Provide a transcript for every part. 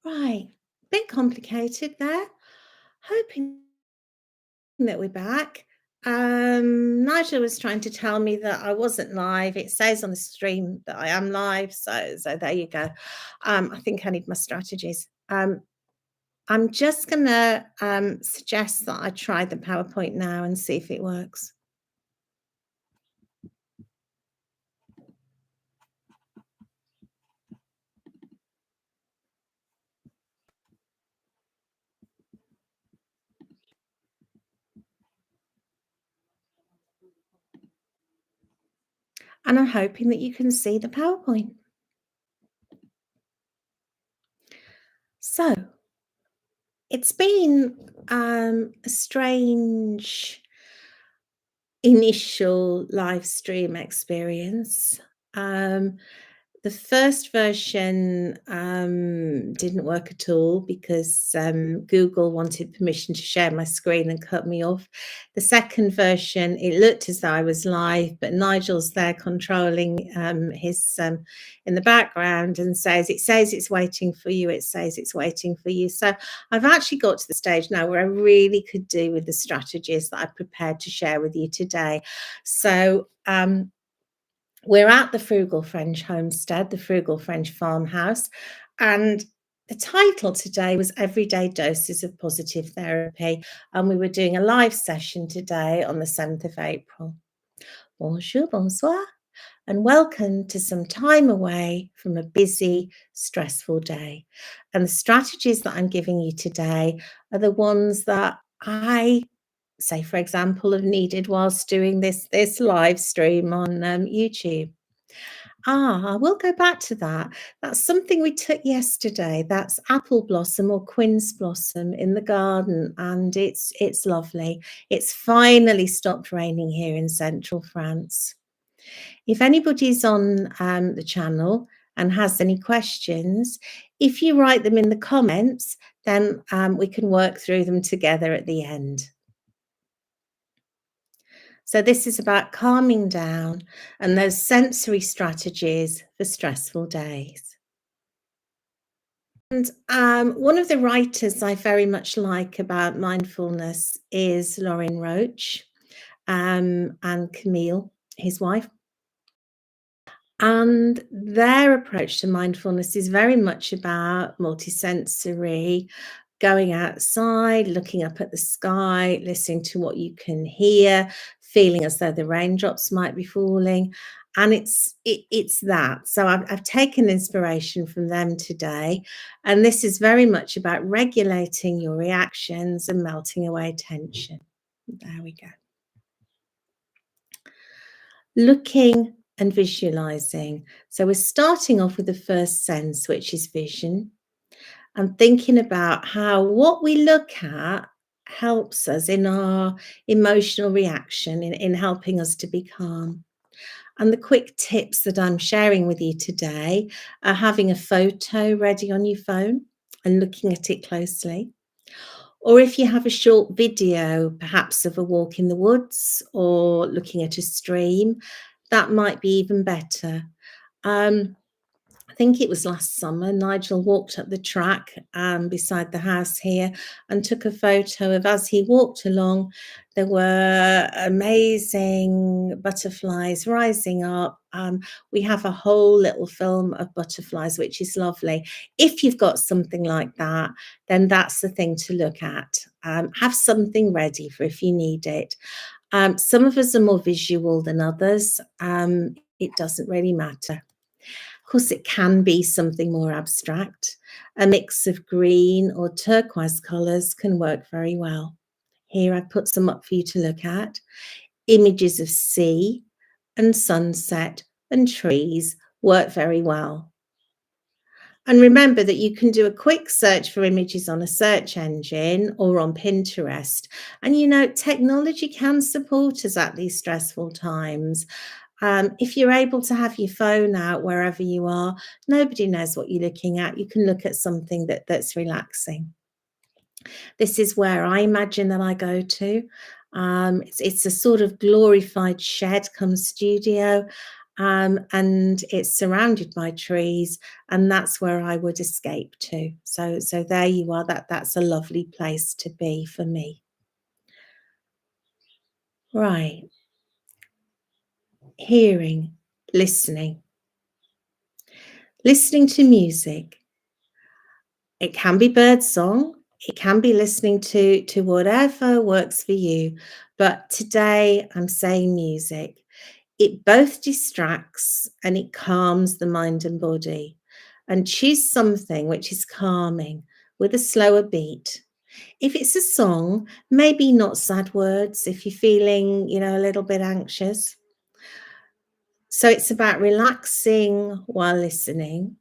Right. Bit complicated there. Hoping that we're back. Nigel was trying to tell me that I wasn't live. It says on the stream that I am live, so there you go. I think I need my strategies. I'm just gonna suggest that I try the PowerPoint now and see if it works. And I'm hoping that you can see the PowerPoint. So it's been a strange initial live stream experience. Um, the first version didn't work at all because Google wanted permission to share my screen and cut me off. The second version, it looked as though I was live, but Nigel's there controlling his in the background and it says it's waiting for you. It says it's waiting for you. So I've actually got to the stage now where I really could do with the strategies that I prepared to share with you today. So we're at the Frugal French homestead, the Frugal French farmhouse, and the title today was Everyday Doses of Positive Therapy, and we were doing a live session today on the 7th of April. Bonjour, bonsoir, and welcome to some time away from a busy, stressful day. And the strategies that I'm giving you today are the ones that I say, for example, have needed whilst doing this live stream on YouTube. I will go back to that. That's something we took yesterday. That's apple blossom or quince blossom in the garden, and it's lovely. It's finally stopped raining here in central France. If anybody's on the channel and has any questions, if you write them in the comments, then we can work through them together at the end. So this is about calming down and those sensory strategies for stressful days. And one of the writers I very much like about mindfulness is Lauren Roach and Camille, his wife. And their approach to mindfulness is very much about multisensory, going outside, looking up at the sky, listening to what you can hear, feeling as though the raindrops might be falling. And it's that. So I've taken inspiration from them today. And this is very much about regulating your reactions and melting away tension. There we go. Looking and visualizing. So we're starting off with the first sense, which is vision, and thinking about how what we look at helps us in our emotional reaction, in helping us to be calm. And the quick tips that I'm sharing with you today are having a photo ready on your phone and looking at it closely. Or if you have a short video, perhaps of a walk in the woods or looking at a stream, that might be even better. I think it was last summer, Nigel walked up the track beside the house here and took a photo of as he walked along. There were amazing butterflies rising up. We have a whole little film of butterflies, which is lovely. If you've got something like that, then that's the thing to look at. Have something ready for if you need it. Some of us are more visual than others. It doesn't really matter. Of course, it can be something more abstract. A mix of green or turquoise colours can work very well. Here I put some up for you to look at. Images of sea and sunset and trees work very well. And remember that you can do a quick search for images on a search engine or on Pinterest. And technology can support us at these stressful times. If you're able to have your phone out wherever you are, nobody knows what you're looking at. You can look at something that's relaxing. This is where I imagine that I go to. It's a sort of glorified shed come studio. and it's surrounded by trees, and that's where I would escape to. So there you are. That's a lovely place to be for me. Right, hearing, listening, listening to music. It can be birdsong, it can be listening to whatever works for you, but today I'm saying music. It both distracts and it calms the mind and body. And choose something which is calming with a slower beat. If it's a song, maybe not sad words if you're feeling, a little bit anxious. So it's about relaxing while listening,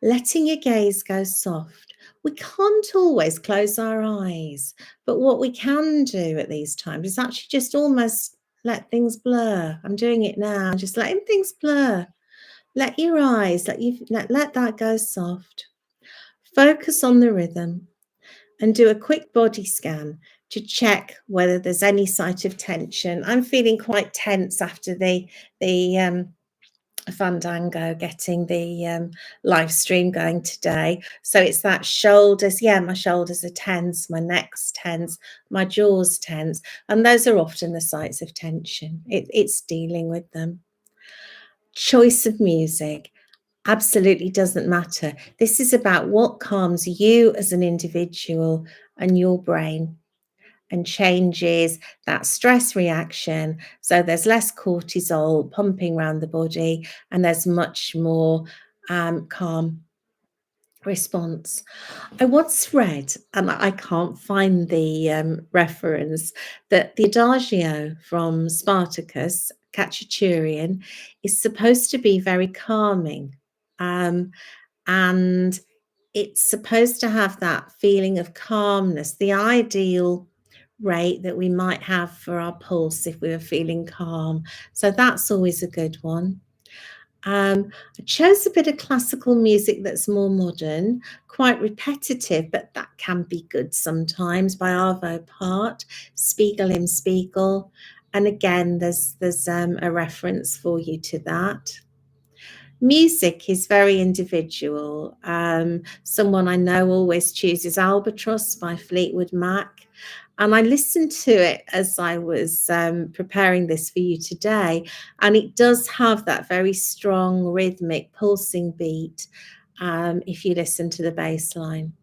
letting your gaze go soft. We can't always close our eyes, but what we can do at these times is actually just almost let things blur. I'm doing it now, just letting things blur. Let your eyes, let that go soft. Focus on the rhythm and do a quick body scan to check whether there's any sign of tension. I'm feeling quite tense after the fandango, getting the live stream going today. So it's that shoulders. Yeah, my shoulders are tense, my neck's tense, my jaw's tense, and those are often the signs of tension. It's dealing with them. Choice of music absolutely doesn't matter. This is about what calms you as an individual and your brain, and changes that stress reaction. So there's less cortisol pumping around the body, and there's much more calm response. I once read, and I can't find the reference, that the adagio from Spartacus, Cacciaturian, is supposed to be very calming. Um, and it's supposed to have that feeling of calmness, the ideal rate that we might have for our pulse if we were feeling calm. So that's always a good one. I chose a bit of classical music that's more modern, quite repetitive, but that can be good sometimes, by Arvo Part, Spiegel im Spiegel. And again, there's a reference for you to that. Music is very individual. Someone I know always chooses Albatross by Fleetwood Mac. And I listened to it as I was preparing this for you today. And it does have that very strong, rhythmic, pulsing beat if you listen to the bass line.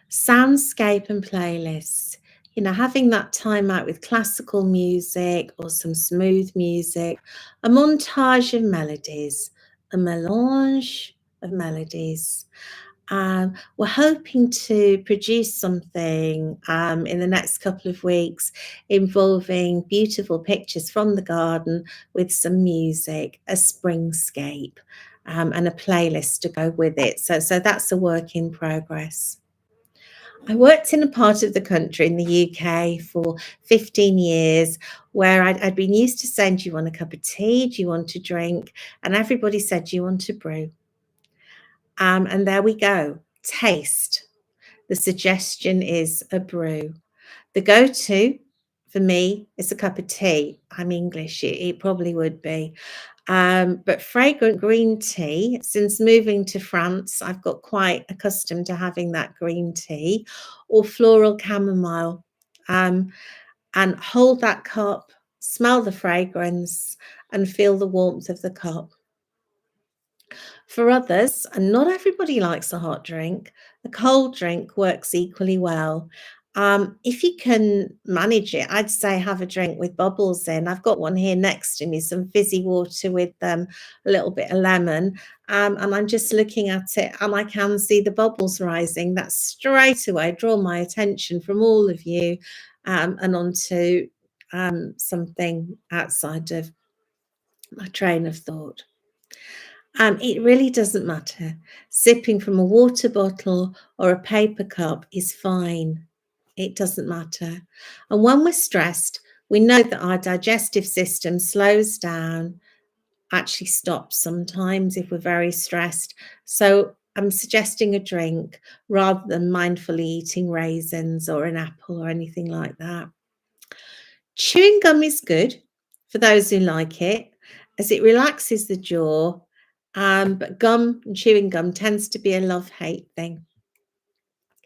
Soundscape and playlists. Having that time out with classical music or some smooth music, a montage of melodies, a melange of melodies. We're hoping to produce something in the next couple of weeks involving beautiful pictures from the garden with some music, a springscape, and a playlist to go with it. So that's a work in progress. I worked in a part of the country in the UK for 15 years where I'd been used to saying, do you want a cup of tea? Do you want a drink? And everybody said, do you want a brew? And there we go. Taste. The suggestion is a brew. The go-to for me is a cup of tea. I'm English, it probably would be. But fragrant green tea, since moving to France, I've got quite accustomed to having that green tea, or floral chamomile. And hold that cup, smell the fragrance, and feel the warmth of the cup. For others, and not everybody likes a hot drink, a cold drink works equally well. If you can manage it, I'd say have a drink with bubbles in. I've got one here next to me, some fizzy water with a little bit of lemon. And I'm just looking at it and I can see the bubbles rising. That straight away draw my attention from all of you and onto something outside of my train of thought. It really doesn't matter. Sipping from a water bottle or a paper cup is fine. It doesn't matter. And when we're stressed, we know that our digestive system slows down, actually stops sometimes if we're very stressed. So I'm suggesting a drink rather than mindfully eating raisins or an apple or anything like that. Chewing gum is good. for those who like it, as it relaxes the jaw. But gum and chewing gum tends to be a love-hate thing.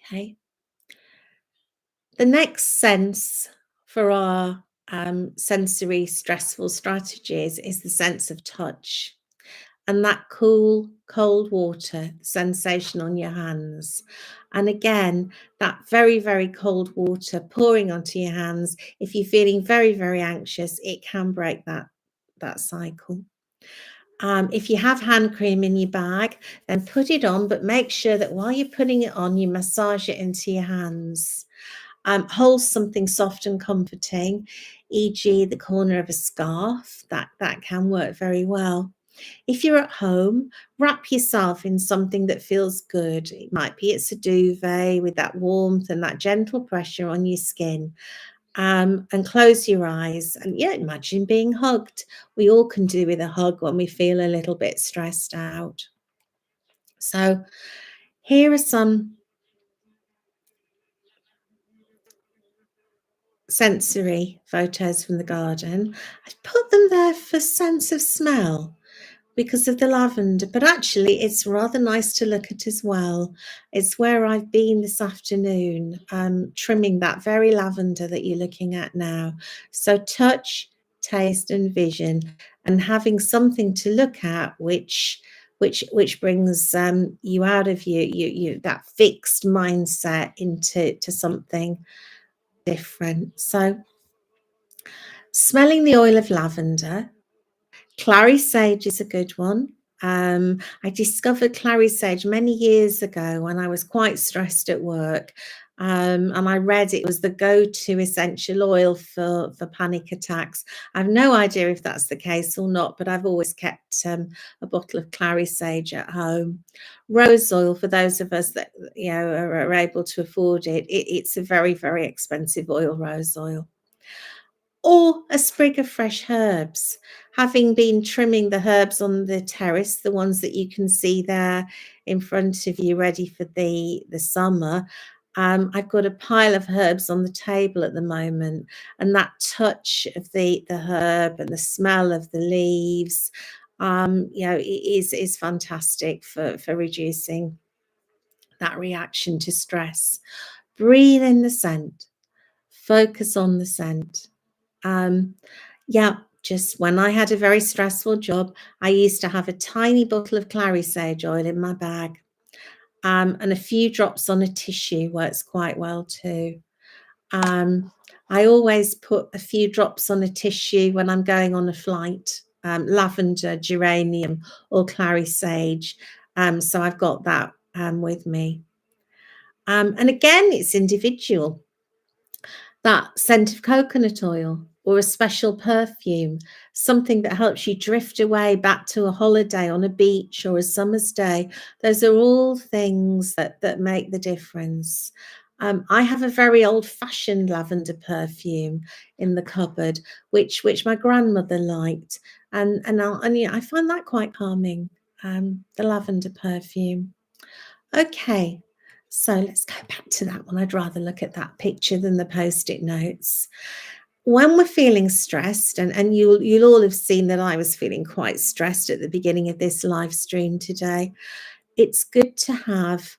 Okay. The next sense for our sensory stressful strategies is the sense of touch. And that cool, cold water sensation on your hands. And again, that very, very cold water pouring onto your hands. If you're feeling very, very anxious, it can break that cycle. If you have hand cream in your bag, then put it on, but make sure that while you're putting it on, you massage it into your hands. Hold something soft and comforting, e.g. the corner of a scarf. That can work very well. If you're at home, wrap yourself in something that feels good. It might be it's a duvet with that warmth and that gentle pressure on your skin. And close your eyes and imagine being hugged. We all can do with a hug when we feel a little bit stressed out. So here are some sensory photos from the garden. I've put them there for sense of smell, because of the lavender, but actually it's rather nice to look at as well. It's where I've been this afternoon, trimming that very lavender that you're looking at now. So touch, taste and vision, and having something to look at which brings you out of you that fixed mindset into something different. So smelling the oil of lavender. Clary sage is a good one. I discovered clary sage many years ago when I was quite stressed at work. And I read it was the go-to essential oil for panic attacks. I have no idea if that's the case or not, but I've always kept a bottle of clary sage at home. Rose oil, for those of us that are able to afford it, it's a very, very expensive oil, rose oil. Or a sprig of fresh herbs. Having been trimming the herbs on the terrace, the ones that you can see there in front of you ready for the summer, I've got a pile of herbs on the table at the moment, and that touch of the herb and the smell of the leaves, is fantastic for reducing that reaction to stress. Breathe in the scent, focus on the scent. Just when I had a very stressful job, I used to have a tiny bottle of clary sage oil in my bag, and a few drops on a tissue works quite well too. I always put a few drops on a tissue when I'm going on a flight, lavender, geranium, or clary sage. So I've got that with me. And again, it's individual. That scent of coconut oil or a special perfume, something that helps you drift away back to a holiday on a beach or a summer's day. Those are all things that make the difference. I have a very old-fashioned lavender perfume in the cupboard, which my grandmother liked, and I find that quite calming. The lavender perfume. Okay, so let's go back to that one. I'd rather look at that picture than the post-it notes. When we're feeling stressed, and you'll all have seen that I was feeling quite stressed at the beginning of this live stream today, it's good to have,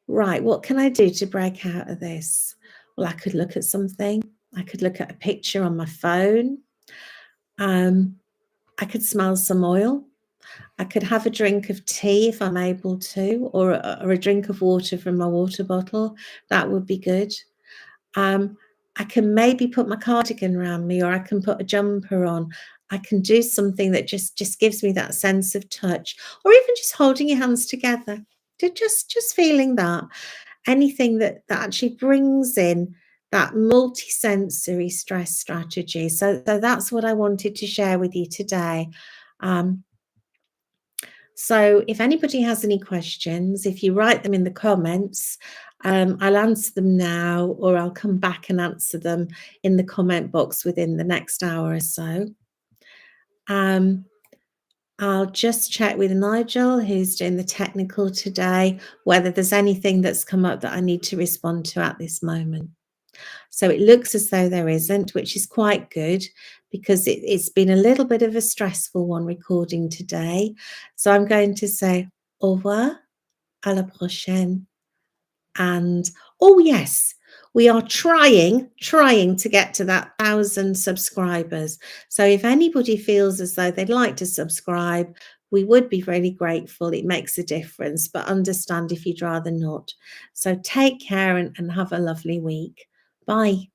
right, what can I do to break out of this? Well, I could look at something. I could look at a picture on my phone. I could smell some oil. I could have a drink of tea if I'm able to, or a drink of water from my water bottle. That would be good. I can maybe put my cardigan around me, or I can put a jumper on. I can do something that just gives me that sense of touch, or even just holding your hands together. Just feeling that. Anything that actually brings in that multi-sensory stress strategy. So that's what I wanted to share with you today. So if anybody has any questions, if you write them in the comments, I'll answer them now, or I'll come back and answer them in the comment box within the next hour or so. I'll just check with Nigel, who's doing the technical today, whether there's anything that's come up that I need to respond to at this moment. So it looks as though there isn't, which is quite good because it's been a little bit of a stressful one recording today. So I'm going to say au revoir, à la prochaine. And oh yes, we are trying to get to that 1,000 subscribers. So if anybody feels as though they'd like to subscribe, we would be really grateful. It makes a difference, but understand if you'd rather not. So take care and have a lovely week. Bye.